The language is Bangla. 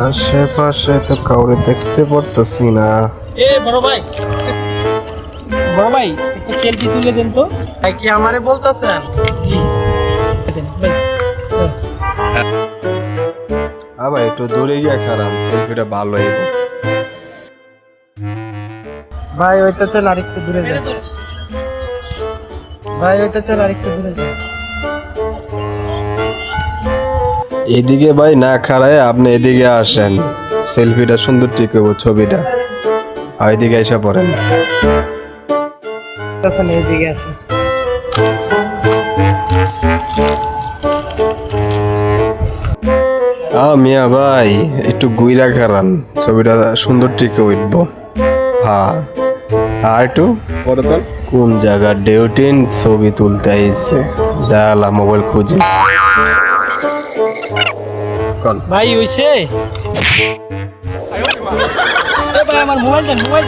আশেপাশে তো কাউরে দেখতে পারতেছি না। বড় ভাই একটা সেলফি তুলে দেন তো। ভাই কি আমারে বলতেছেন? জি দেন ভাই। ভাই একটু দূরে গিয়ে খারাপ, সেলফিটা ভালো হইব। ভাই ওইটা চল আরেকটু দূরে যাই। ভাই ওইটা চল আরেকটু দূরে যাই। এদিকে ভাই না খাড়ায় আপনি এদিকে আসেন, সেলফিটা সুন্দর ঠিক হইব ছবিটা। আর এদিকে এসে পড়েন। আসেন এইদিকে আসেন। মিয়া ভাই একটু গুইরা খারান, ছবিটা সুন্দর ঠিক হইব। হ্যাঁ আর একটু পরে দেন। কোন জায়গা ডিউটিন ছবি তুলতে আইছে, জালা মোবাইল খুঁজিস। ভাই হইছে? ভাই আমার মোবাইল দেন, মোবাইল।